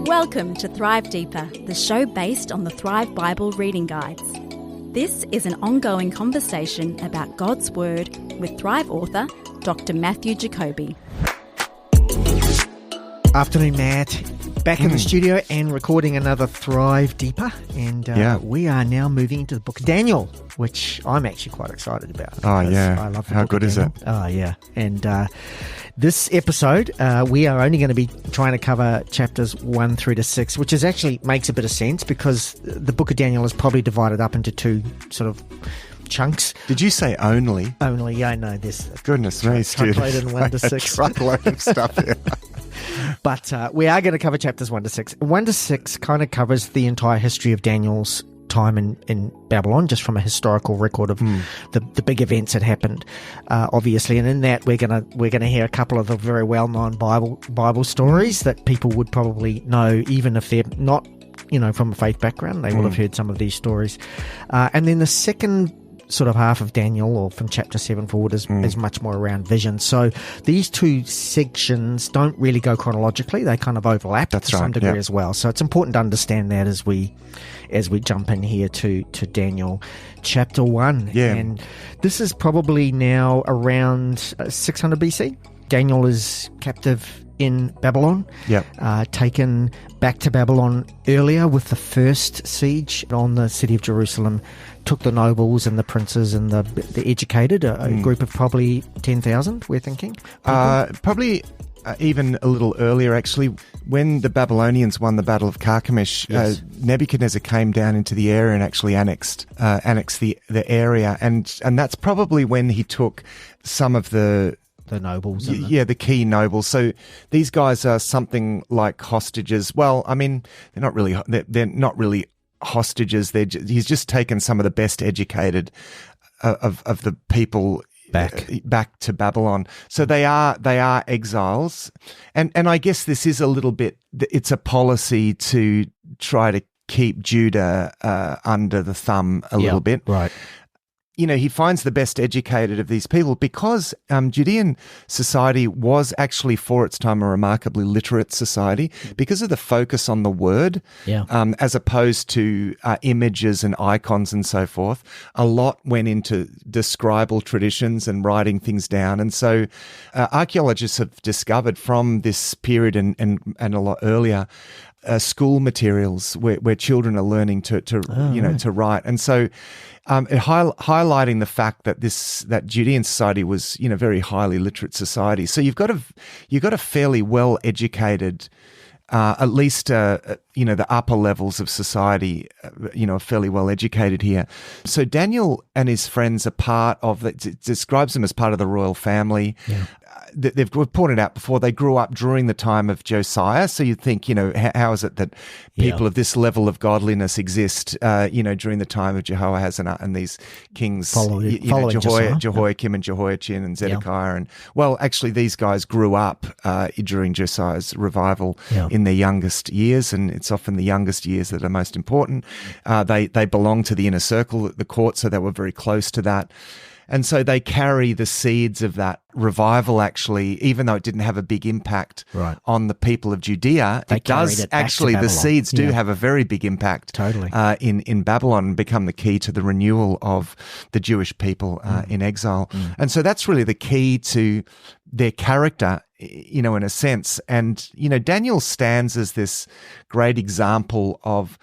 Welcome to Thrive Deeper, the show based on the Thrive Bible reading guides. This is an ongoing conversation about God's Word with Thrive author, Dr. Matthew Jacoby. Afternoon, Matt. Back in the studio and recording another Thrive Deeper. And we are now moving into the book of Daniel, which I'm actually quite excited about. Oh, yeah. I love the How book good of is Daniel. it? Oh, yeah. And this episode, we are only going to be trying to cover chapters 1 through to 6, which is actually makes a bit of sense because the book of Daniel is probably divided up into two sort of chunks. Did you say only? Only, yeah, I know. There's Goodness me, Stu. truckload in 1 to 6. A truckload of stuff here. But we are going to cover chapters 1 to 6. 1 to 6 kind of covers the entire history of Daniel's time in Babylon, just from a historical record of the big events that happened, obviously. And in that, we're gonna hear a couple of the very well-known Bible stories that people would probably know, even if they're not, from a faith background. They would have heard some of these stories. And then the second sort of half of Daniel, or from chapter 7 forward, is much more around vision. So these two sections don't really go chronologically. They kind of overlap to some degree as well. So it's important to understand that as we jump in here to Daniel chapter 1. Yeah. And this is probably now around 600 BC. Daniel is captive in Babylon, taken back to Babylon earlier with the first siege on the city of Jerusalem, took the nobles and the princes and the educated, a group of probably 10,000, we're thinking. Probably even a little earlier, actually. When the Babylonians won the Battle of Carchemish, Nebuchadnezzar came down into the area and actually annexed the area. And that's probably when he took some of the nobles. The key nobles. So these guys are something like hostages. Well, I mean, they're not really hostages. He's just taken some of the best educated of the people back to Babylon. So they are exiles. And I guess this is a little bit, it's a policy to try to keep Judah under the thumb a little bit. Right. He finds the best educated of these people because Judean society was actually, for its time, a remarkably literate society because of the focus on the word, as opposed to images and icons and so forth. A lot went into the scribal traditions and writing things down. And so archaeologists have discovered from this period and a lot earlier school materials where children are learning to write. And so highlighting the fact that Judean society was, very highly literate society. So you've got a fairly well educated, at least the upper levels of society, are fairly well educated here. So Daniel and his friends are part of it describes them as part of the royal family. Yeah. They've pointed out before, they grew up during the time of Josiah. So you'd think, how is it that people of this level of godliness exist, during the time of Jehoahaz and these kings, Jehoiakim and Jehoiachin and Zedekiah. And well, actually, these guys grew up during Josiah's revival in their youngest years, and it's often the youngest years that are most important. They belong to the inner circle, the court, so they were very close to that. And so they carry the seeds of that revival, actually, even though it didn't have a big impact on the people of Judea. It does actually, the seeds do have a very big impact in Babylon and become the key to the renewal of the Jewish people in exile. And so that's really the key to their character, in a sense. And, Daniel stands as this great example of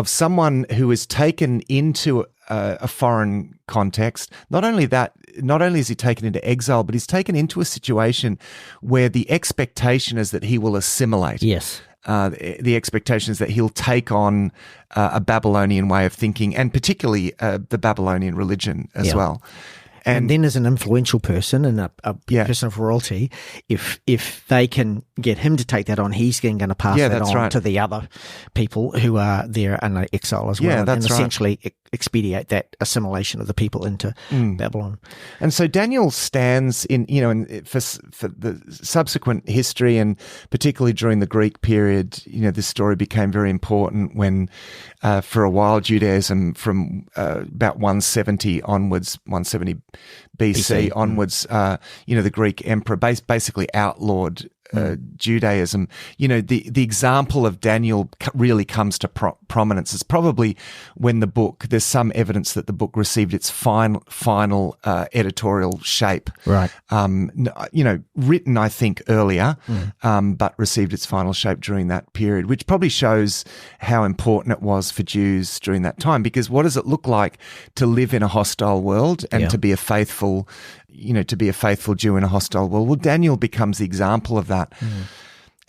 someone who is taken into a foreign context. Not only is he taken into exile, but he's taken into a situation where the expectation is that he will assimilate. Yes. The expectation is that he'll take on a Babylonian way of thinking, and particularly the Babylonian religion as well. And then as an influential person and a person of royalty, if they can get him to take that on, he's going to pass that on to the other people who are there in exile as well, and essentially expedite that assimilation of the people into Babylon. And so Daniel stands in, for the subsequent history, and particularly during the Greek period, this story became very important when, for a while, Judaism from about 170 onwards, 170 BC onwards, the Greek emperor basically outlawed Judaism, the example of Daniel really comes to prominence. It's probably when there's some evidence that the book received its final editorial shape. Right. Written, I think, earlier, but received its final shape during that period, which probably shows how important it was for Jews during that time. Because what does it look like to live in a hostile world and to be a faithful Jew in a hostile world? Well, Daniel becomes the example of that.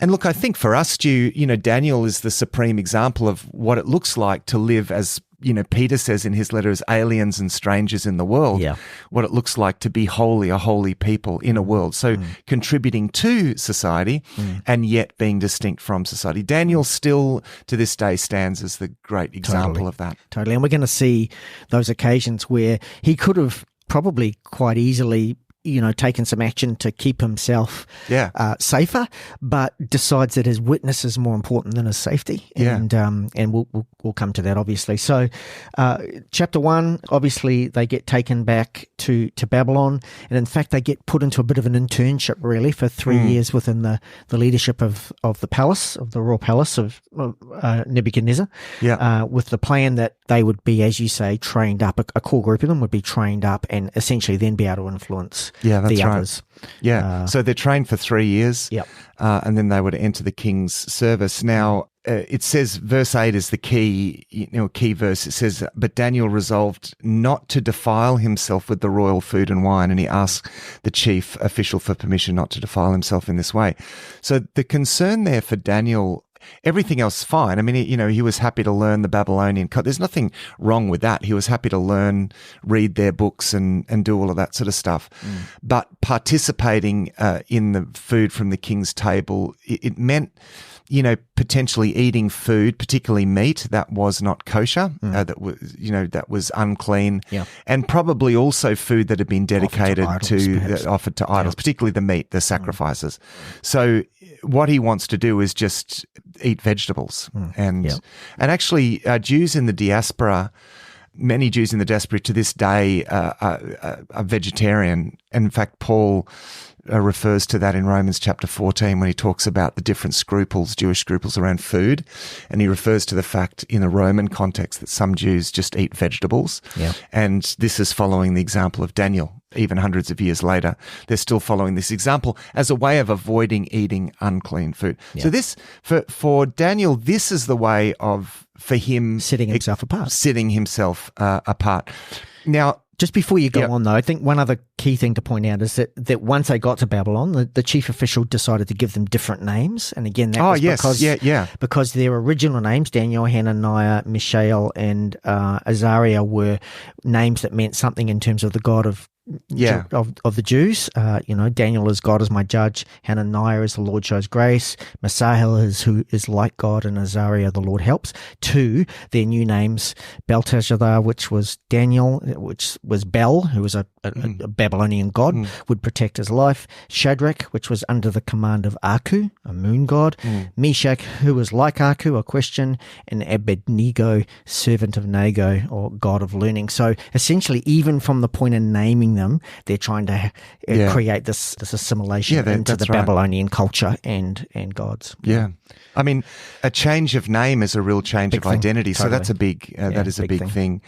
And look, I think for us, Daniel is the supreme example of what it looks like to live as, Peter says in his letter, as aliens and strangers in the world, what it looks like to be a holy people in a world. So contributing to society and yet being distinct from society. Daniel still to this day stands as the great example of that. Totally. And we're going to see those occasions where he could have probably quite easily taken some action to keep himself safer, but decides that his witness is more important than his safety. And we'll come to that, obviously. So chapter 1, obviously they get taken back to Babylon, and in fact they get put into a bit of an internship really for 3 years within the leadership of the palace, of the royal palace of Nebuchadnezzar, with the plan that they would be, as you say, trained up, a core group of them would be trained up and essentially then be able to influence the others. So they're trained for 3 years, and then they would enter the king's service. Now, it says, verse 8 is the key verse. It says, "But Daniel resolved not to defile himself with the royal food and wine, and he asked the chief official for permission not to defile himself in this way." So the concern there for Daniel, everything else fine. I mean, he was happy to learn the Babylonian code. There's nothing wrong with that. He was happy to learn, read their books and do all of that sort of stuff. But participating in the food from the king's table, it meant, potentially eating food, particularly meat, that was not kosher, that was unclean, and probably also food that had been dedicated offered to idols, particularly the meat, the sacrifices. So what he wants to do is just eat vegetables. And actually Jews in the diaspora, many Jews in the diaspora to this day are vegetarian. And in fact, Paul refers to that in Romans chapter 14 when he talks about the different Jewish scruples around food. And he refers to the fact in the Roman context that some Jews just eat vegetables. And this is following the example of Daniel. Even hundreds of years later, they're still following this example as a way of avoiding eating unclean food. So this, for Daniel, this is the way for him setting himself apart. Now, just before you go on, though, I think one other key thing to point out is that once they got to Babylon, the chief official decided to give them different names. And again, that was because their original names, Daniel, Hananiah, Mishael, and Azariah, were names that meant something in terms of the God of the Jews. Daniel is God is my judge. Hananiah is the Lord shows grace. Mishael is who is like God, and Azariah the Lord helps. 2, their new names, Belshazzar, which was Daniel, which was Bel, who was a Babylonian god, would protect his life. Shadrach, which was under the command of Aku, a moon god. Meshach, who was like Aku, a question, and Abednego, servant of Nago, or god of learning. So essentially, even from the point of naming them, they're trying to create this assimilation into the Babylonian culture and gods. I mean, a change of name is a real change of identity. Totally. So that's a big that is a big thing.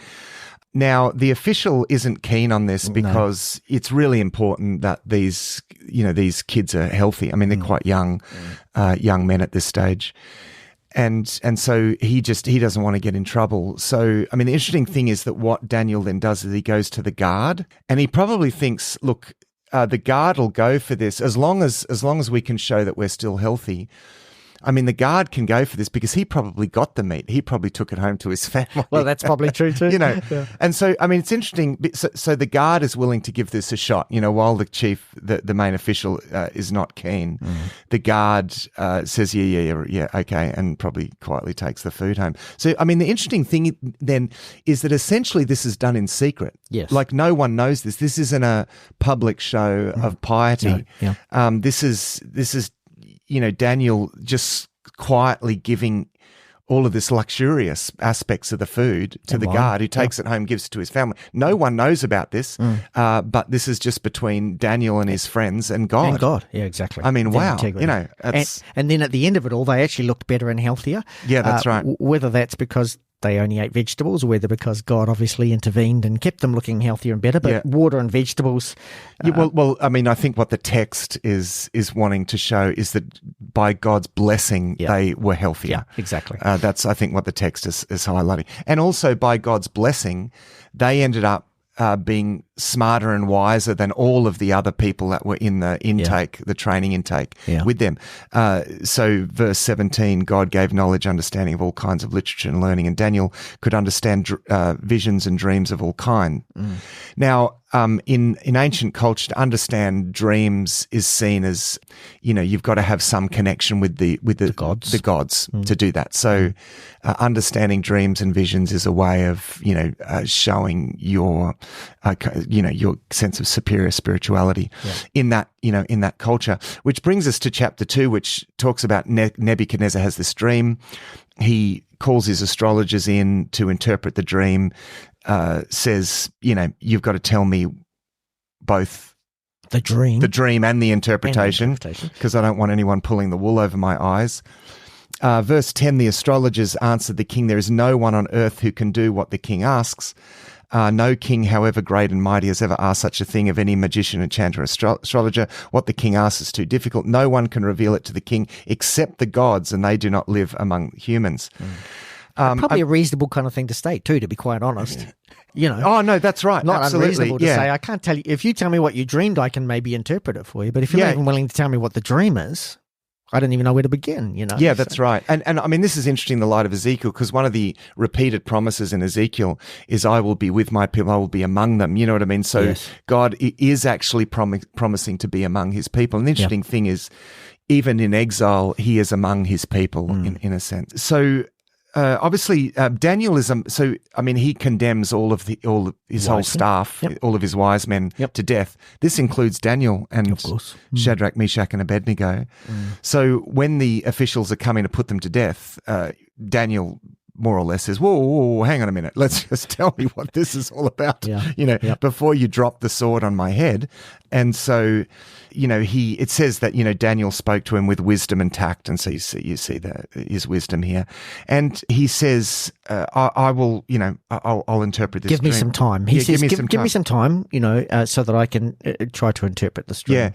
Now, the official isn't keen on this because it's really important that these kids are healthy. I mean, they're quite young men at this stage. And so he doesn't want to get in trouble. So, I mean, the interesting thing is that what Daniel then does is he goes to the guard, and he probably thinks, look, the guard will go for this as long as we can show that we're still healthy. I mean, the guard can go for this because he probably got the meat. He probably took it home to his family. Well, that's probably true too. And so, I mean, it's interesting. So the guard is willing to give this a shot, while the chief, the main official is not keen. The guard says, yeah, okay, and probably quietly takes the food home. So, I mean, the interesting thing then is that essentially this is done in secret. Yes. Like no one knows this. This isn't a public show of piety. This is Daniel just quietly giving all of this luxurious aspects of the food to the guard who takes it home, gives it to his family. No one knows about this, but this is just between Daniel and his friends and God. And God, yeah, exactly. I mean, Their wow. integrity. You know, and then at the end of it all, they actually looked better and healthier. Yeah, that's right. Whether that's because they only ate vegetables, or whether because God obviously intervened and kept them looking healthier and better. But water and vegetables. Well, I mean, I think what the text is wanting to show is that by God's blessing, they were healthier. Yeah, exactly. That's, I think, what the text is highlighting. And also by God's blessing, they ended up being smarter and wiser than all of the other people that were in the intake, the training intake with them. So verse 17, God gave knowledge, understanding of all kinds of literature and learning, and Daniel could understand visions and dreams of all kind. Now, in ancient culture, to understand dreams is seen as, you know, you've got to have some connection with the gods to do that. So understanding dreams and visions is a way of, you know, showing your sense of superior spirituality in that culture. Which brings us to chapter 2, which talks about Nebuchadnezzar has this dream. He calls his astrologers in to interpret the dream, says, you know, you've got to tell me both the dream and the interpretation, because I don't want anyone pulling the wool over my eyes. Verse 10, the astrologers answered the king, there is no one on earth who can do what the king asks. No king, however great and mighty, has ever asked such a thing of any magician, enchanter, astrologer. What the king asks is too difficult. No one can reveal it to the king except the gods, and they do not live among humans. Probably a reasonable kind of thing to state too, to be quite honest. You know. Oh, no, that's right. Not absolutely. Unreasonable to say, I can't tell you. If you tell me what you dreamed, I can maybe interpret it for you. But if you're not even willing to tell me what the dream is, I don't even know where to begin, you know. Yeah, that's right. And I mean, this is interesting in the light of Ezekiel, because one of the repeated promises in Ezekiel is, I will be with my people, I will be among them. You know what I mean? So God is actually promising to be among his people. And the interesting thing is, even in exile, he is among his people in a sense. So obviously, Daniel is, he condemns all of his whole staff, all of his wise men to death. This includes Daniel and Shadrach, Meshach, and Abednego. So when the officials are coming to put them to death, Daniel more or less says, whoa, hang on a minute. Let's just tell me what this is all about, before you drop the sword on my head. And so, it says that, Daniel spoke to him with wisdom and tact. And so you see his wisdom here. And he says, I'll interpret this dream. Give me some time. He says, give me some time, so that I can try to interpret this dream. Yeah.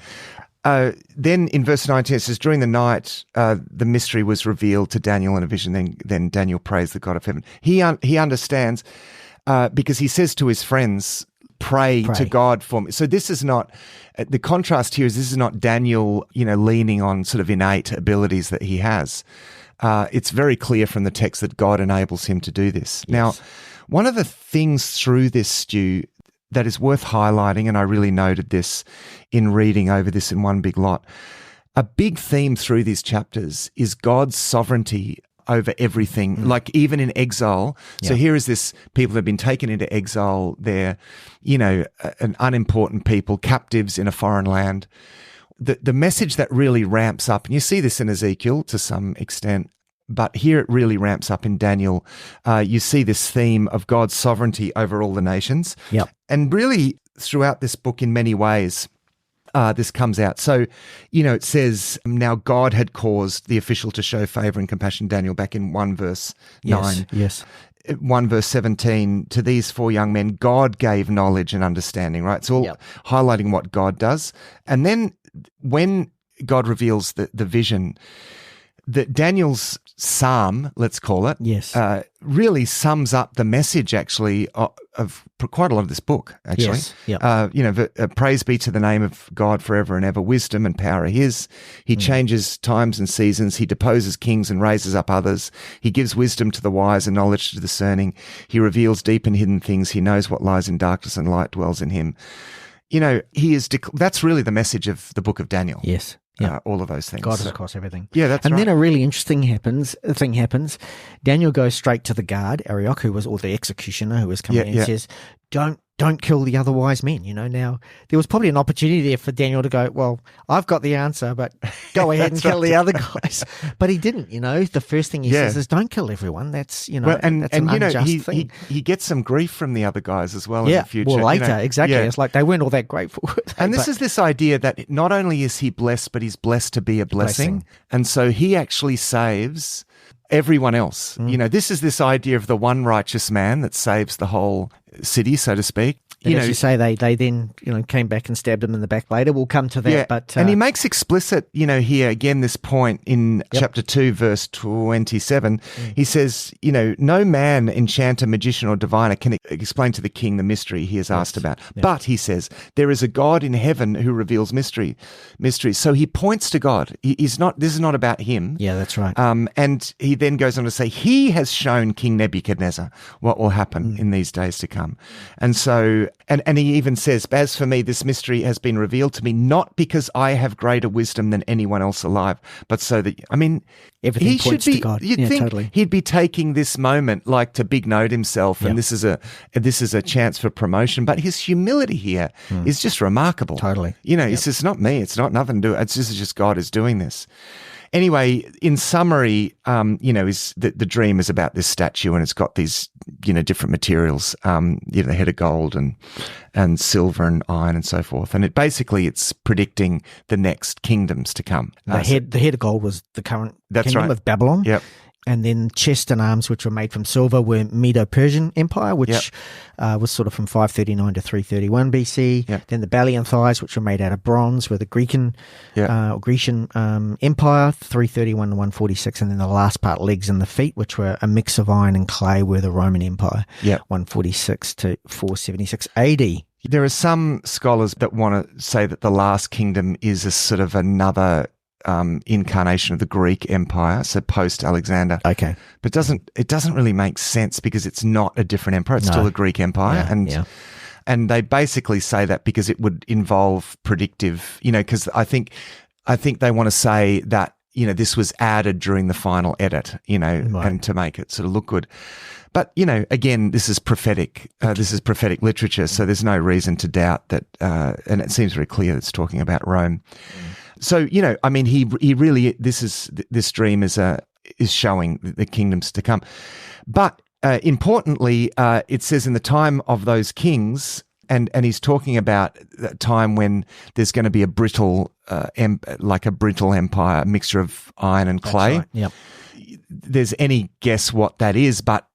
Then in verse 19 it says, during the night the mystery was revealed to Daniel in a vision. Then Daniel praised the God of heaven. He understands because he says to his friends, pray to God for me. So this is not, the contrast here is, this is not Daniel, leaning on sort of innate abilities that he has. It's very clear from the text that God enables him to do this. Yes. Now, one of the things through this, Stu, that is worth highlighting, and I really noted this in reading over this in one big lot, a big theme through these chapters is God's sovereignty over everything, like even in exile. Yeah. So here is this, people have been taken into exile. They're, an unimportant people, captives in a foreign land. The message that really ramps up, and you see this in Ezekiel to some extent, but here it really ramps up in Daniel. You see this theme of God's sovereignty over all the nations. Yep. And really throughout this book in many ways, this comes out. So, it says, now God had caused the official to show favor and compassion, Daniel, back in 1 verse 9. Yes. 1 verse 17, to these 4 young men, God gave knowledge and understanding, right? It's all highlighting what God does. And then when God reveals the vision, that Daniel's psalm, let's call it, really sums up the message actually of quite a lot of this book, actually. Yes. Praise be to the name of God forever and ever. Wisdom and power are his. He changes times and seasons. He deposes kings and raises up others. He gives wisdom to the wise and knowledge to the discerning. He reveals deep and hidden things. He knows what lies in darkness, and light dwells in him. He is. That's really the message of the book of Daniel. Yes. All of those things. God is across everything. Yeah, that's right. And then a really interesting thing happens. Daniel goes straight to the guard, Arioch, or the executioner who was coming in, and says, don't don't kill the other wise men. Now there was probably an opportunity there for Daniel to go, well, I've got the answer, but go ahead and kill the other guys. But he didn't. The first thing he says is, don't kill everyone. That's that's an unjust thing. He gets some grief from the other guys as well in the future. Well, later, exactly. It's like they weren't all that grateful. And this is this idea that not only is he blessed, but he's blessed to be a blessing. And so he actually saves everyone else. This is this idea of the one righteous man that saves the whole city, so to speak. As you say, they then came back and stabbed him in the back later. We'll come to that. But and he makes explicit, here again, this point in chapter 2, verse 27. He says, no man, enchanter, magician, or diviner can explain to the king the mystery he has asked about. But he says, there is a God in heaven who reveals mysteries. So he points to God. This is not about him. Yeah, that's right. And he then goes on to say, he has shown King Nebuchadnezzar what will happen in these days to come. And so, and he even says, as for me, this mystery has been revealed to me, not because I have greater wisdom than anyone else alive, but so that, everything points to God. You'd think totally. He'd be taking this moment like to big note himself, and this is a chance for promotion. But his humility here is just remarkable. Totally. He says, not me. It's not nothing to do. It's just God is doing this. Anyway, in summary, the dream is about this statue, and it's got these, different materials, the head of gold and silver and iron and so forth. And it's predicting the next kingdoms to come. The head of gold was the current kingdom of Babylon. Yep. And then chest and arms, which were made from silver, were Medo-Persian Empire, which was sort of from 539 to 331 BC. Yep. Then the belly and thighs, which were made out of bronze, were the Grecian Empire, 331 to 146. And then the last part, legs and the feet, which were a mix of iron and clay, were the Roman Empire, 146 to 476 AD. There are some scholars that want to say that the last kingdom is a sort of another incarnation of the Greek Empire, so post Alexander. Okay, but it doesn't really make sense because it's not a different empire; it's still a Greek Empire, and they basically say that because it would involve predictive, because I think they want to say that this was added during the final edit, and to make it sort of look good. But, again, this is prophetic. This is prophetic literature, so there's no reason to doubt that. And it seems very clear it's talking about Rome. So, he really, this dream is showing the kingdoms to come. But importantly, it says in the time of those kings, and he's talking about that time when there's going to be a brittle empire, a mixture of iron and clay. That's right. Yep. There's any guess what that is, but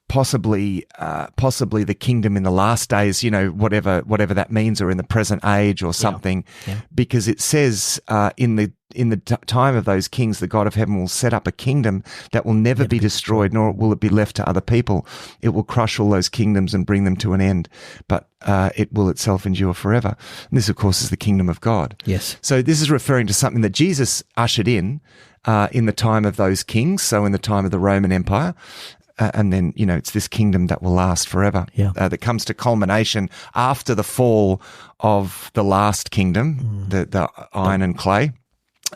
possibly the kingdom in the last days, whatever that means, or in the present age or something, because it says in the time of those kings, the God of heaven will set up a kingdom that will never be destroyed, nor will it be left to other people. It will crush all those kingdoms and bring them to an end, but it will itself endure forever. And this, of course, is the kingdom of God. Yes. So this is referring to something that Jesus ushered in the time of those kings, so in the time of the Roman Empire. And then, it's this kingdom that will last forever, that comes to culmination after the fall of the last kingdom, the iron and clay,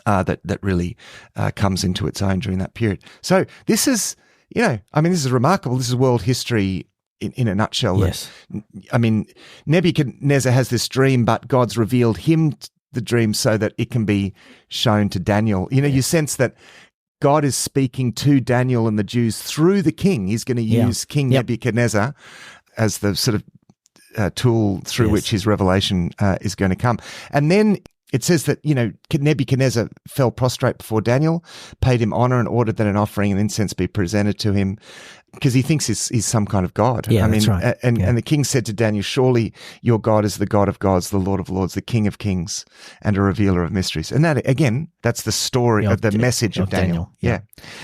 that really comes into its own during that period. So this is, this is remarkable. This is world history in a nutshell. Yes. Nebuchadnezzar has this dream, but God's revealed him the dream so that it can be shown to Daniel. You sense that God is speaking to Daniel and the Jews through the king. He's going to use King Nebuchadnezzar as the sort of tool through which his revelation is going to come. And then it says that, Nebuchadnezzar fell prostrate before Daniel, paid him honor, and ordered that an offering and incense be presented to him, because he thinks he's some kind of God. Yeah, that's right. And the king said to Daniel, surely your God is the God of gods, the Lord of lords, the King of kings, and a revealer of mysteries. And that, again, that's the story of the message of Daniel. Yeah.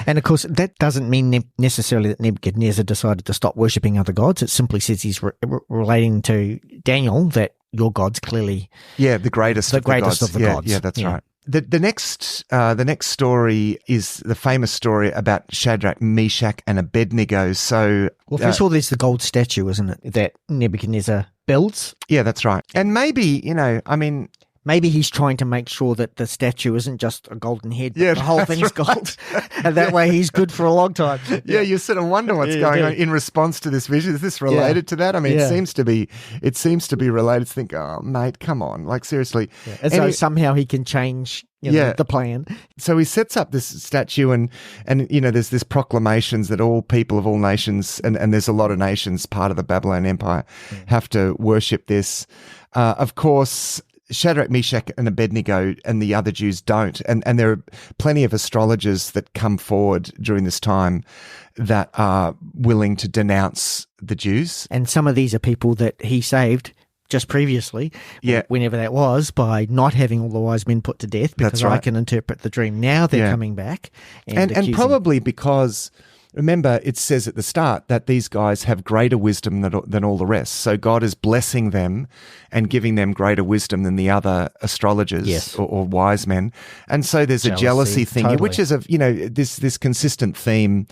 And of course, that doesn't mean necessarily that Nebuchadnezzar decided to stop worshipping other gods. It simply says he's relating to Daniel that your God's clearly the greatest of the gods. Yeah, that's right. The next story is the famous story about Shadrach, Meshach, and Abednego. So, first of all, there's the gold statue, isn't it, that Nebuchadnezzar builds? Yeah, that's right. And maybe, Maybe he's trying to make sure that the statue isn't just a golden head, but Yeah, the whole thing's gold. And that way he's good for a long time. Yeah, you sort of wonder what's going on in response to this vision. Is this related to that? I mean, it seems to be related. To think, oh, mate, come on. Like, seriously. Yeah. And so somehow he can change the plan. So he sets up this statue and there's this proclamations that all people of all nations, and there's a lot of nations, part of the Babylon Empire, have to worship this. Of course, Shadrach, Meshach, and Abednego and the other Jews don't. And there are plenty of astrologers that come forward during this time that are willing to denounce the Jews. And some of these are people that he saved just previously, whenever that was, by not having all the wise men put to death, because That's right. I can interpret the dream. Now they're coming back. And probably because... Remember, it says at the start that these guys have greater wisdom than all the rest. So God is blessing them and giving them greater wisdom than the other astrologers or wise men. And so there's a jealousy thing, which is this consistent theme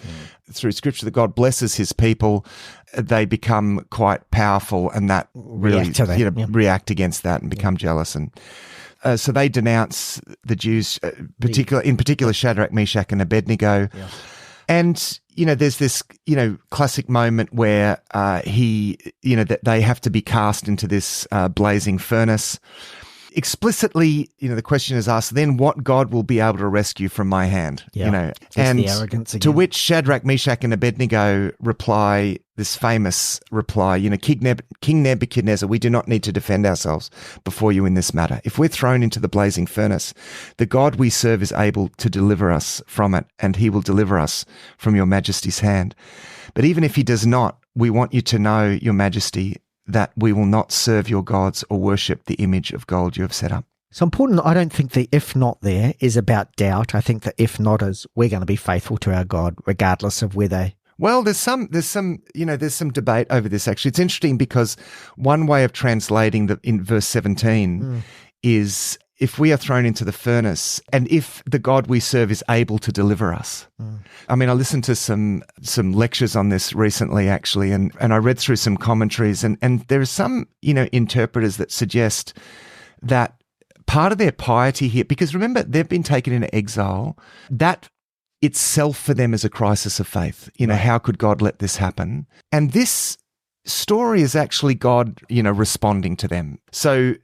through Scripture, that God blesses His people. They become quite powerful, and that really react against that and become jealous. And so they denounce the Jews, in particular Shadrach, Meshach, and Abednego. Yeah. And, there's this, classic moment where that they have to be cast into this blazing furnace. Explicitly, the question is asked, then what God will be able to rescue from my hand? And the arrogance again. To which Shadrach, Meshach, and Abednego reply, this famous reply, King Nebuchadnezzar, we do not need to defend ourselves before you in this matter. If we're thrown into the blazing furnace, the God we serve is able to deliver us from it, and He will deliver us from your majesty's hand. But even if He does not, we want you to know, your majesty, that we will not serve your gods or worship the image of gold you have set up. It's important. I don't think the if not there is about doubt. I think the if not is we're going to be faithful to our God regardless of whether. Well, there's some debate over this. Actually, it's interesting because one way of translating in verse 17 is, if we are thrown into the furnace, and if the God we serve is able to deliver us. I mean, I listened to some lectures on this recently, actually, and I read through some commentaries, and there are some, interpreters that suggest that part of their piety here, because remember, they've been taken into exile, that itself for them is a crisis of faith. How could God let this happen? And this story is actually God, responding to them. So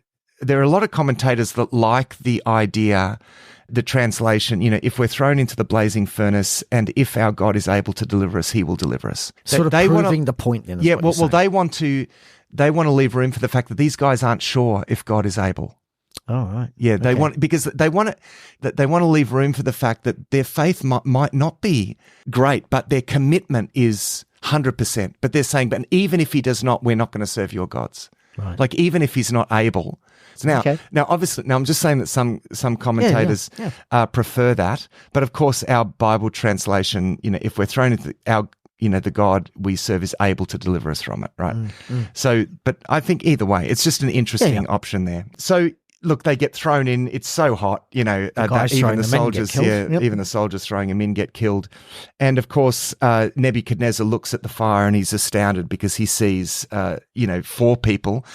there are a lot of commentators that like the idea, the translation, if we're thrown into the blazing furnace and if our God is able to deliver us, He will deliver us. Sort of proving the point then. Yeah, well, they want to leave room for the fact that these guys aren't sure if God is able. Oh, right. Yeah, they want to leave room for the fact that their faith might not be great, but their commitment is 100%. But they're saying, but even if He does not, we're not going to serve your gods. Right. Like, even if He's not able. So now, obviously, I'm just saying that some commentators prefer that, but of course, our Bible translation, if we're thrown into the God we serve is able to deliver us from it, right? So, but I think either way, it's just an interesting option there. So, look, they get thrown in. It's so hot, even the soldiers, even the soldiers throwing them in get killed. And of course, Nebuchadnezzar looks at the fire and he's astounded because he sees, 4 people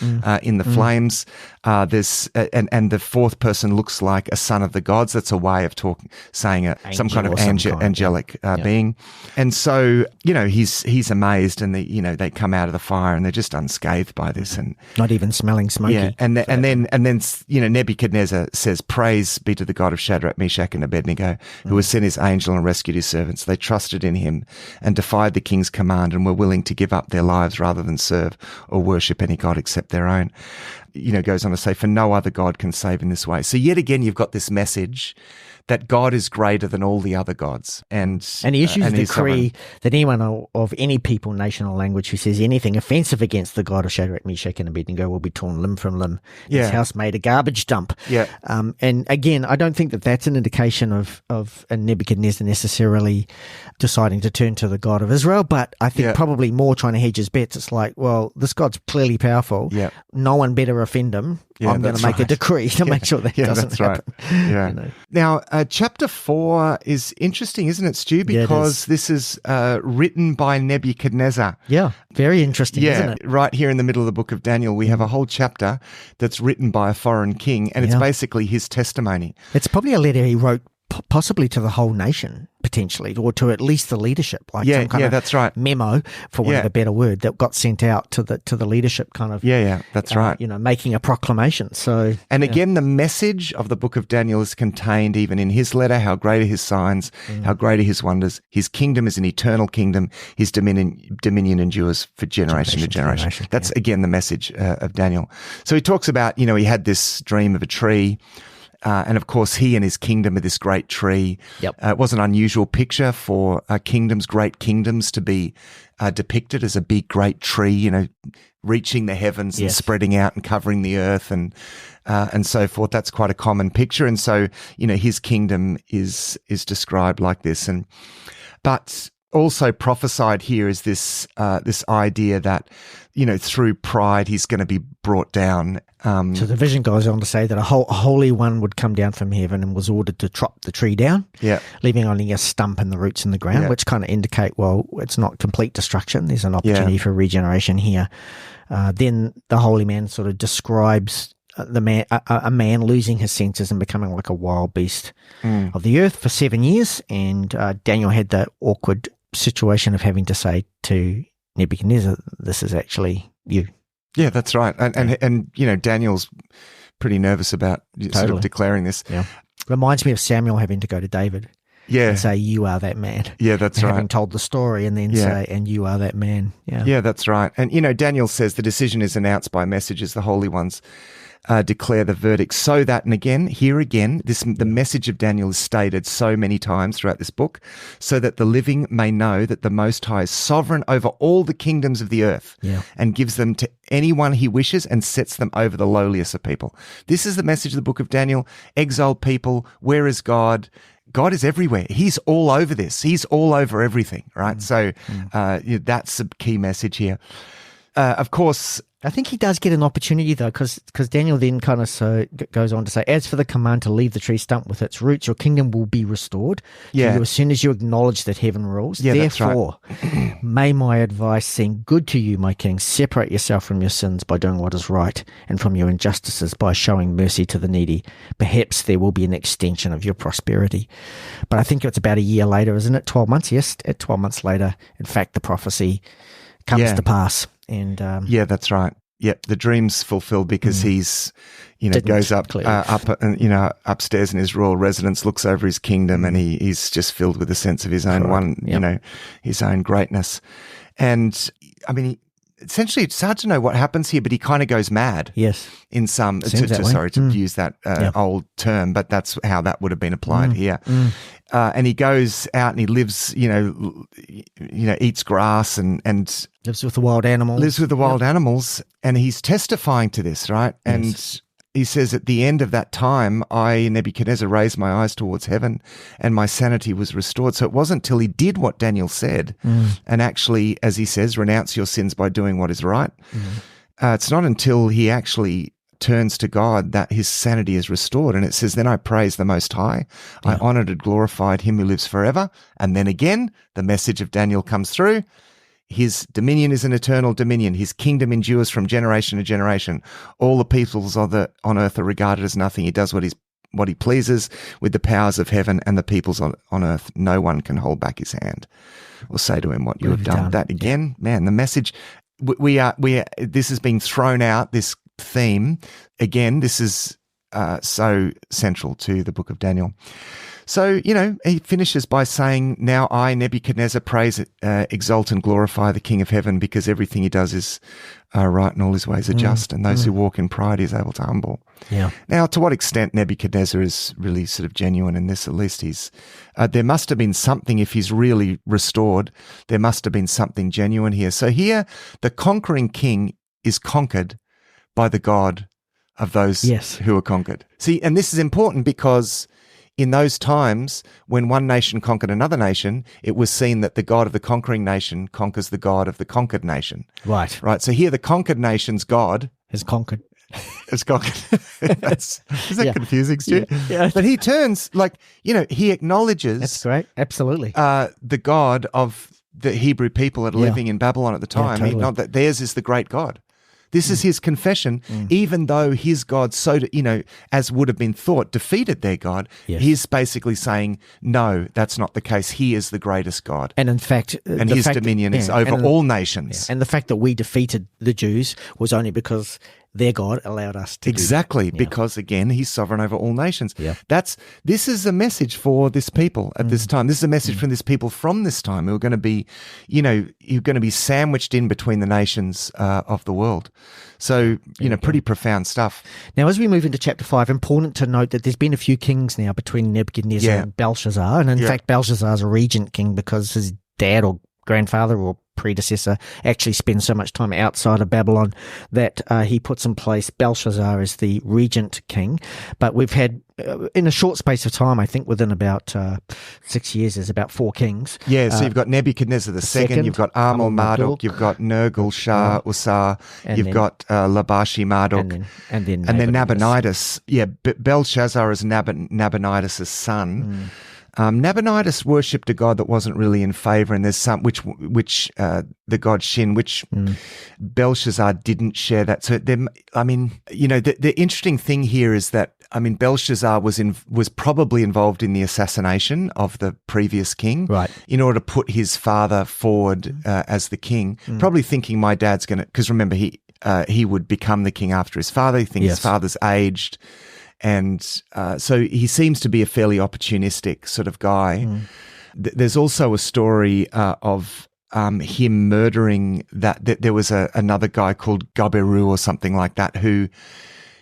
in the flames. There's and the fourth person looks like a son of the gods. That's a way of saying some kind of angelic being. And so, he's amazed, and they come out of the fire and they're just unscathed by this, and not even smelling smoky. Yeah, and then Nebuchadnezzar says, "Praise be to the God of Shadrach, Meshach, and Abednego, who has sent His angel and rescued His servants. They trusted in Him and defied the king's command and were willing to give up their lives rather than serve or worship any god except their own." Goes on to say, "For no other God can save in this way." So yet again, you've got this message that God is greater than all the other gods. And He issues a decree that anyone of any people, nation, or language who says anything offensive against the God of Shadrach, Meshach, and Abednego will be torn limb from limb. His house made a garbage dump. Yeah. And again, I don't think that that's an indication of Nebuchadnezzar necessarily deciding to turn to the God of Israel, but I think probably more trying to hedge his bets. It's like, well, this God's clearly powerful. Yeah. No one better offend Him. I'm going to make a decree to make sure that doesn't happen. Right. Yeah. Now, chapter 4 is interesting, isn't it, Stu? Because this is written by Nebuchadnezzar. Yeah, very interesting, isn't it? Right here in the middle of the book of Daniel, we have a whole chapter that's written by a foreign king, and it's basically his testimony. It's probably a letter he wrote possibly to the whole nation, potentially, or to at least the leadership, like some kind of that's right. memo, for want of a better word, that got sent out to the leadership, kind of. That's right. Making a proclamation. So, again, the message of the book of Daniel is contained even in his letter. How great are his signs? How great are his wonders? His kingdom is an eternal kingdom. His dominion endures for generation to generation. That's again the message of Daniel. So he talks about, he had this dream of a tree. And of course, he and his kingdom are this great tree. It was an unusual picture for great kingdoms to be depicted as a big, great tree, reaching the heavens and spreading out and covering the earth and so forth. That's quite a common picture. And so, his kingdom is described like this. But also prophesied here is this idea that, through pride, he's going to be brought down. So the vision goes on to say that a holy one would come down from heaven and was ordered to chop the tree down, leaving only a stump and the roots in the ground, which kind of indicate, well, it's not complete destruction. There's an opportunity for regeneration here. Then the holy man sort of describes a man losing his senses and becoming like a wild beast of the earth for 7 years. And Daniel had the awkward situation of having to say to Nebuchadnezzar, this is actually you. Yeah, that's right. And Daniel's pretty nervous about sort of declaring this. Yeah. Reminds me of Samuel having to go to David and say, you are that man. Yeah, that's right. Having told the story and then say, and you are that man. Yeah, that's right. And, Daniel says the decision is announced by messages, the holy ones declare the verdict, so that, and again, the message of Daniel is stated so many times throughout this book, so that the living may know that the Most High is sovereign over all the kingdoms of the earth and gives them to anyone he wishes and sets them over the lowliest of people. This is the message of the book of Daniel. Exiled people, where is God? God is everywhere. He's all over this. He's all over everything, right? So that's a key message here. Of course, I think he does get an opportunity, though, because Daniel then kind of goes on to say, as for the command to leave the tree stump with its roots, your kingdom will be restored to you as soon as you acknowledge that heaven rules. Therefore, may my advice seem good to you, my king. Separate yourself from your sins by doing what is right, and from your injustices by showing mercy to the needy. Perhaps there will be an extension of your prosperity. But I think it's about a year later, isn't it? 12 months, yes. 12 months later, in fact, the prophecy comes to pass. And that's right. Yep, the dream's fulfilled because he's, goes up and upstairs in his royal residence, looks over his kingdom, and he's just filled with a sense of his own his own greatness. And I mean, essentially, it's hard to know what happens here, but he kind of goes mad. Yes, in some to use that old term, but that's how that would have been applied here. And he goes out and he lives, eats grass and lives with the wild animals. And he's testifying to this, right? And he says, at the end of that time, I, Nebuchadnezzar, raised my eyes towards heaven and my sanity was restored. So it wasn't till he did what Daniel said and actually, as he says, renounce your sins by doing what is right. It's not until he actually turns to God that his sanity is restored. And it says, then I praised the Most High. I honored and glorified him who lives forever. And then again, the message of Daniel comes through. His dominion is an eternal dominion. His kingdom endures from generation to generation. All the peoples on earth are regarded as nothing. He does what he pleases with the powers of heaven and the peoples on earth. No one can hold back his hand or say to him what you have done. That again, man, the message, this has been thrown out, this theme. Again, this is so central to the book of Daniel. So, he finishes by saying, now I, Nebuchadnezzar, praise, exalt and glorify the King of heaven, because everything he does is right and all his ways are just, and those who walk in pride he is able to humble. Yeah. Now, to what extent Nebuchadnezzar is really sort of genuine in this, at least there must have been something, if he's really restored, there must have been something genuine here. So here, the conquering king is conquered by the God of those who are conquered. See, and this is important because in those times, when one nation conquered another nation, it was seen that the God of the conquering nation conquers the God of the conquered nation. Right. So here, the conquered nation's God has conquered. Is that confusing, Stu? Yeah. But he turns, he acknowledges. That's great. Absolutely. The God of the Hebrew people that are living in Babylon at the time. totally. Not that theirs is the great God. This is his confession, even though his God, as would have been thought, defeated their God. Yes. He's basically saying, no, that's not the case. He is the greatest God. And in fact, And his dominion is over all nations. And the fact that we defeated the Jews was only because their God allowed us to Exactly, because again, he's sovereign over all nations. Yeah. This is a message for this people at this time. This is a message from this people from this time who are going to be, you're going to be sandwiched in between the nations of the world. So, pretty profound stuff. Now, as we move into chapter 5, important to note that there's been a few kings now between Nebuchadnezzar and Belshazzar. And in fact, Belshazzar's a regent king because his dad or grandfather or predecessor actually spends so much time outside of Babylon that he puts in place Belshazzar as the regent king. But we've had, in a short space of time, I think within about 6 years, there's about 4 kings. Yeah, so you've got Nebuchadnezzar the second, you've got Amel-Marduk, you've got Nergal-Shah-Usar, you've got Labashi-Marduk, and then Nabonidus. Yeah, Belshazzar is Nabonidus' son. Nabonidus worshipped a god that wasn't really in favor, and there's some which the god Shin, which Belshazzar didn't share that. So the interesting thing here is that Belshazzar was probably involved in the assassination of the previous king, right? In order to put his father forward as the king, probably thinking my dad's going to, because remember he would become the king after his father. He thinks his father's aged. And so he seems to be a fairly opportunistic sort of guy. There's also a story of him murdering that there was another guy called Gaberu or something like that who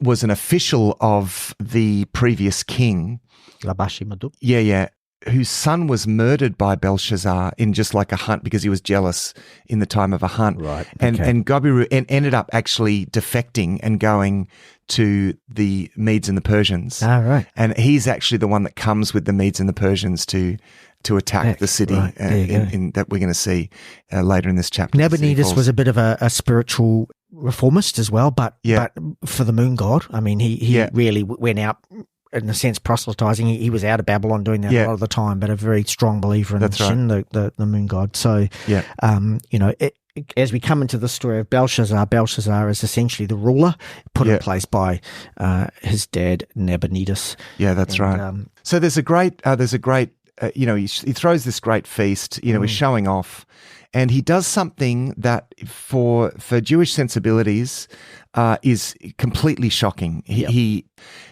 was an official of the previous king. Labashi-Marduk. Yeah. Whose son was murdered by Belshazzar in just like a hunt because he was jealous in the time of a hunt. Right. And Gabiru ended up actually defecting and going to the Medes and the Persians. Ah, right. And he's actually the one that comes with the Medes and the Persians to attack the city that we're going to see later in this chapter. Nabonidus was a bit of a spiritual reformist as well, but for the moon god. He really went out, in a sense, proselytizing. He was out of Babylon doing that a lot of the time, but a very strong believer in Shin, the moon god. So, as we come into the story of Belshazzar is essentially the ruler put in place by his dad Nabonidus. Yeah, that's right. So there's a great, he throws this great feast. He's showing off, and he does something that for Jewish sensibilities is completely shocking. He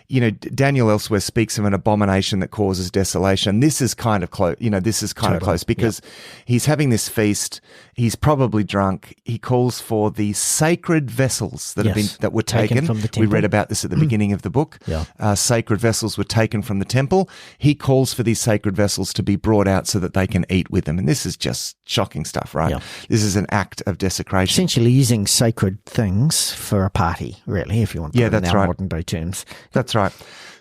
Daniel elsewhere speaks of an abomination that causes desolation. This is kind of close. This is kind of close because he's having this feast. He's probably drunk. He calls for the sacred vessels that were taken from the temple. We read about this at the beginning of the book. Sacred vessels were taken from the temple. He calls for these sacred vessels to be brought out so that they can eat with them. And this is just shocking stuff, right? Yeah. This is an act of desecration. Essentially using sacred things for a party, really, if you want to put it in our modern day terms. That's right.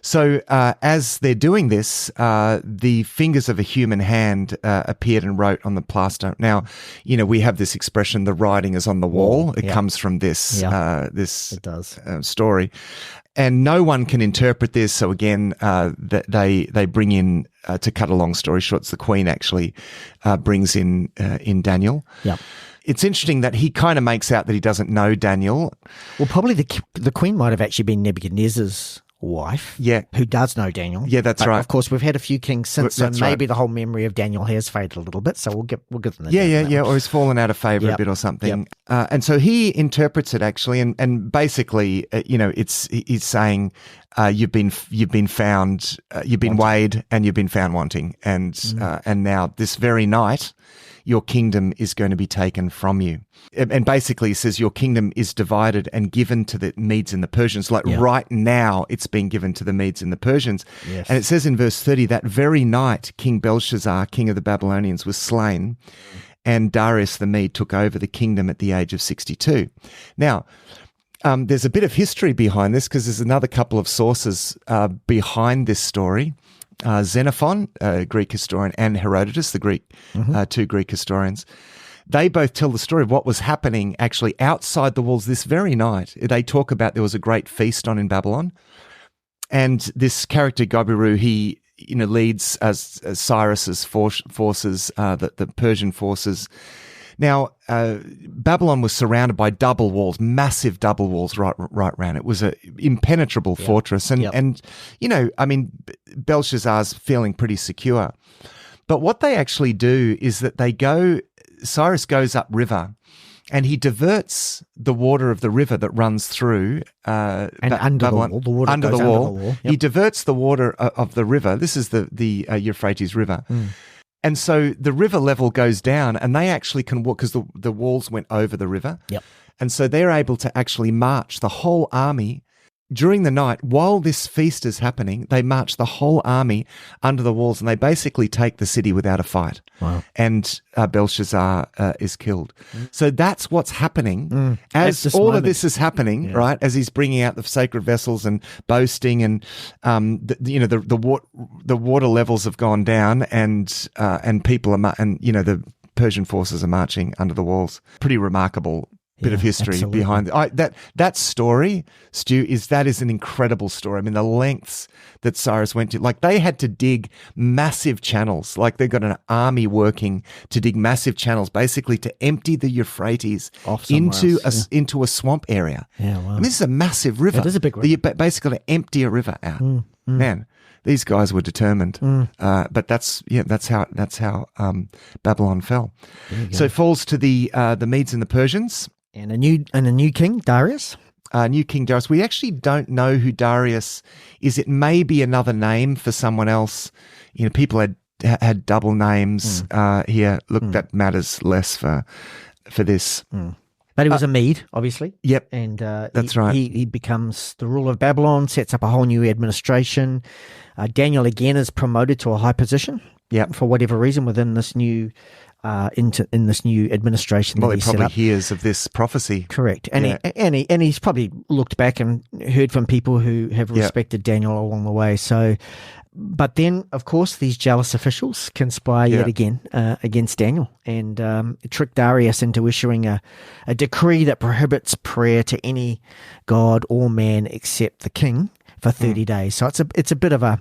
So as they're doing this, the fingers of a human hand appeared and wrote on the plaster. Now, we have this expression, the writing is on the wall. It comes from this it does. Story. And no one can interpret this. So again, they bring in, to cut a long story short, it's the Queen actually brings in Daniel. Yeah. It's interesting that he kind of makes out that he doesn't know Daniel. Well, probably the Queen might have actually been Nebuchadnezzar's wife, who does know Daniel. Yeah, that's right. Of course, we've had a few kings since, so maybe the whole memory of Daniel has faded a little bit. So we'll give them the or he's fallen out of favor a bit or something. And so he interprets it actually, and basically, he's saying you've been found, you've been weighed, and you've been found wanting, and now this very night, your kingdom is going to be taken from you. And basically he says your kingdom is divided and given to the Medes and the Persians. Right now it's being given to the Medes and the Persians. Yes. And it says in verse 30, that very night King Belshazzar, king of the Babylonians, was slain, and Darius the Mede took over the kingdom at the age of 62. Now, there's a bit of history behind this because there's another couple of sources behind this story. Xenophon, a Greek historian, and Herodotus, the two Greek historians. they both tell the story of what was happening actually outside the walls this very night. They talk about there was a great feast on in Babylon. And this character, Gabiru, he leads as Cyrus's forces, the Persian forces. Now, Babylon was surrounded by double walls, massive double walls right around. It was an impenetrable fortress. And Belshazzar's feeling pretty secure. But what they actually do is that Cyrus goes upriver and he diverts the water of the river that runs through under Babylon, the wall. Under the wall. Yep. He diverts the water of the river. This is the Euphrates River. And so the river level goes down and they actually can walk because the walls went over the river. Yep. And so they're able to actually march the whole army during the night. While this feast is happening, they march the whole army under the walls and they basically take the city without a fight. Wow. And Belshazzar is killed. So that's what's happening as all moment. of this is happening, right? As he's bringing out the sacred vessels and boasting, and the water levels have gone down, and people are the Persian forces are marching under the walls. Pretty remarkable bit of history behind that story, Stu, is an incredible story. I mean, the lengths that Cyrus went to, like they had to dig massive channels, like they've got an army working to dig massive channels, basically to empty the Euphrates into a swamp area. Yeah, wow. I mean, this is a massive river. It is a big river. You basically empty a river out. Man, these guys were determined. But that's how Babylon fell. So it falls to the Medes and the Persians. And a new king, Darius. New King Darius. We actually don't know who Darius is. It may be another name for someone else. People had double names here. Look, that matters less for this. But he was a Mede, obviously. Yep. And that's right. He becomes the ruler of Babylon, sets up a whole new administration. Daniel again is promoted to a high position. Yep. For whatever reason within this new in this new administration. Well, he probably hears of this prophecy. Correct. And he's probably looked back and heard from people who have respected Daniel along the way. So, but then, of course, these jealous officials conspire yet again against Daniel and trick Darius into issuing a decree that prohibits prayer to any god or man except the king for 30 days. So it's a bit of a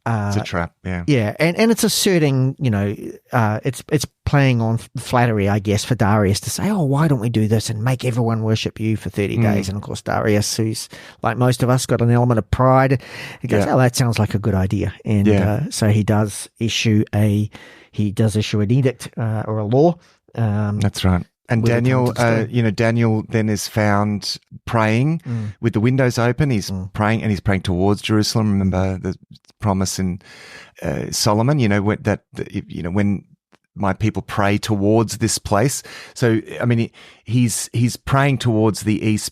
it's a trap, yeah. Yeah, and it's asserting, it's playing on flattery, I guess, for Darius to say, oh, why don't we do this and make everyone worship you for 30 days? And of course, Darius, who's like most of us, got an element of pride. He goes, oh, that sounds like a good idea. And so he does issue an edict or a law. That's right. And Daniel, Daniel then is found praying with the windows open. He's praying, and he's praying towards Jerusalem. Remember the promise in Solomon, when my people pray towards this place. So, I mean, he's praying towards the east,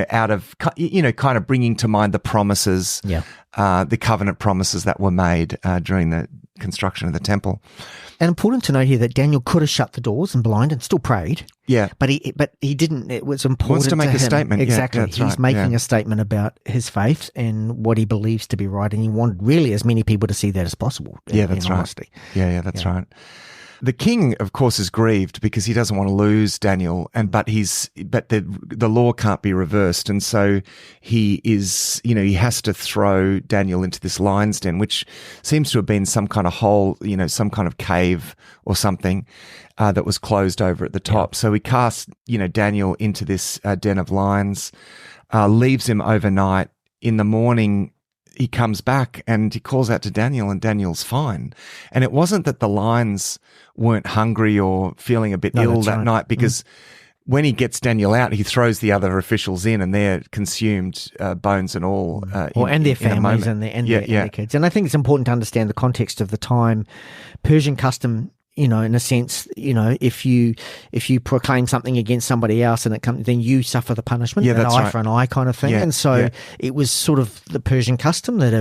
out of, kind of bringing to mind the promises, the covenant promises that were made during the construction of the temple. And important to note here that Daniel could have shut the doors and blind and still prayed. Yeah. But he didn't. It was important wants to make a statement. Exactly. Yeah, that's He's making a statement about his faith and what he believes to be right. And he wanted really as many people to see that as possible. That's right. Honesty. That's right. The king, of course, is grieved because he doesn't want to lose Daniel, but the law can't be reversed, and so he has to throw Daniel into this lion's den, which seems to have been some kind of hole, some kind of cave or something that was closed over at the top. So he casts, Daniel into this den of lions, leaves him overnight. In the morning, he comes back and he calls out to Daniel, and Daniel's fine. And it wasn't that the lions weren't hungry or feeling a bit ill that night, because when he gets Daniel out, he throws the other officials in, and they're consumed, bones and all. And their families and their kids. And I think it's important to understand the context of the time. Persian custom, in a sense, if you proclaim something against somebody else and it comes, then you suffer the punishment, an eye for an eye kind of thing. And so it was sort of the Persian custom that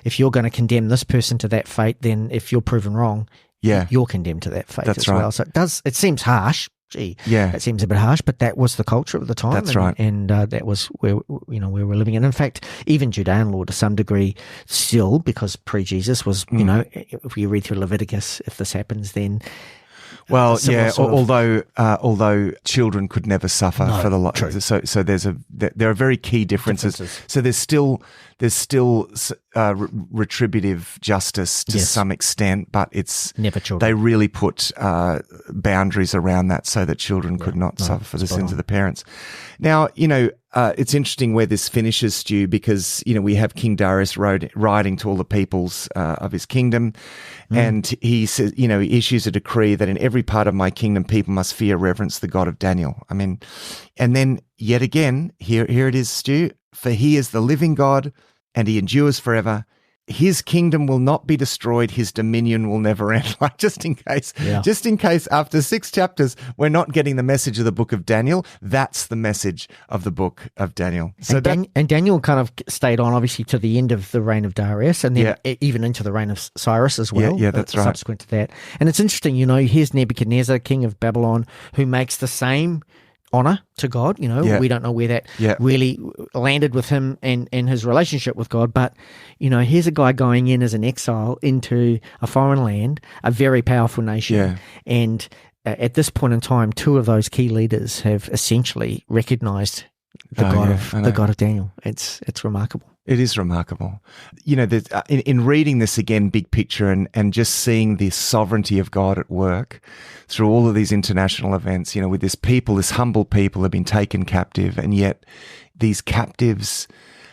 if you're going to condemn this person to that fate, then if you're proven wrong, you're condemned to that fate as well. So it seems harsh. It seems a bit harsh, but that was the culture of the time. That's right. And that was where we're living in. In fact, even Judean law to some degree still, because pre-Jesus was, if we read through Leviticus, if this happens, then Well, similar yeah. sort of- Although children could never suffer No, for the true. so there are very key differences. So there's still retributive justice to Yes. some extent, but it's Never children. They really put boundaries around that so that children could not suffer for the spot sins on. of the parents. Now, it's interesting where this finishes, Stu, because, we have King Darius writing to all the peoples of his kingdom. And he says, he issues a decree that in every part of my kingdom, people must fear, reverence the God of Daniel. I mean, and then yet again, here it is, Stu, for he is the living God and he endures forever. His kingdom will not be destroyed. His dominion will never end. Like just in case after 6 chapters, we're not getting the message of the book of Daniel. That's the message of the book of Daniel. So and Daniel kind of stayed on, obviously, to the end of the reign of Darius, and then even into the reign of Cyrus as well. Yeah, that's right. Subsequent to that. And it's interesting, here's Nebuchadnezzar, king of Babylon, who makes the same honor to God. We don't know where that really landed with him and his relationship with God, but here's a guy going in as an exile into a foreign land, a very powerful nation, and at this point in time, 2 of those key leaders have essentially recognized the God of Daniel. It's remarkable. It is remarkable. In reading this again, big picture, and just seeing the sovereignty of God at work through all of these international events, with this humble people have been taken captive, and yet these captives,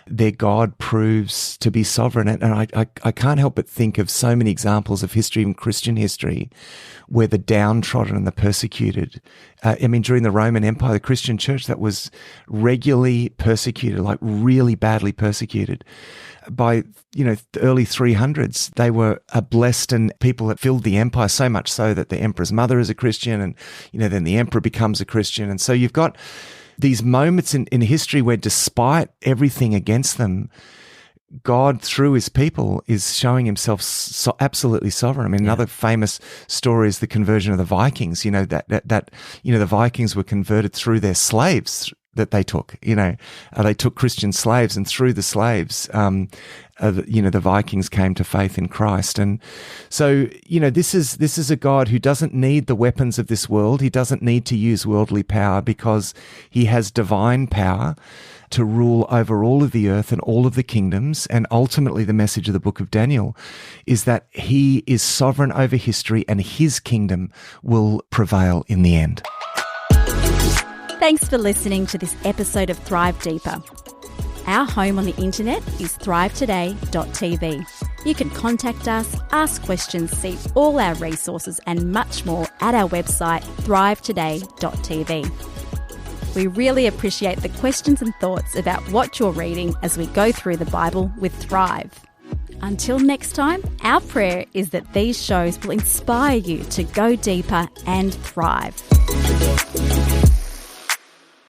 their God proves to be sovereign. And I can't help but think of so many examples of history, even Christian history, where the downtrodden and the persecuted, during the Roman Empire, the Christian church that was regularly persecuted, like really badly persecuted. By, the early 300s, they were blessed, and people that filled the empire, so much so that the emperor's mother is a Christian, and, then the emperor becomes a Christian. And so you've got these moments in history where, despite everything against them, God, through his people, is showing himself absolutely sovereign. Another famous story is the conversion of the Vikings. The Vikings were converted through their slaves that they took. They took Christian slaves, and through the slaves, the Vikings came to faith in Christ. And so, this is a God who doesn't need the weapons of this world. He doesn't need to use worldly power, because he has divine power to rule over all of the earth and all of the kingdoms. And ultimately, the message of the book of Daniel is that he is sovereign over history, and his kingdom will prevail in the end. Thanks for listening to this episode of Thrive Deeper. Our home on the internet is thrivetoday.tv. You can contact us, ask questions, see all our resources and much more at our website thrivetoday.tv. We really appreciate the questions and thoughts about what you're reading as we go through the Bible with Thrive. Until next time, our prayer is that these shows will inspire you to go deeper and thrive.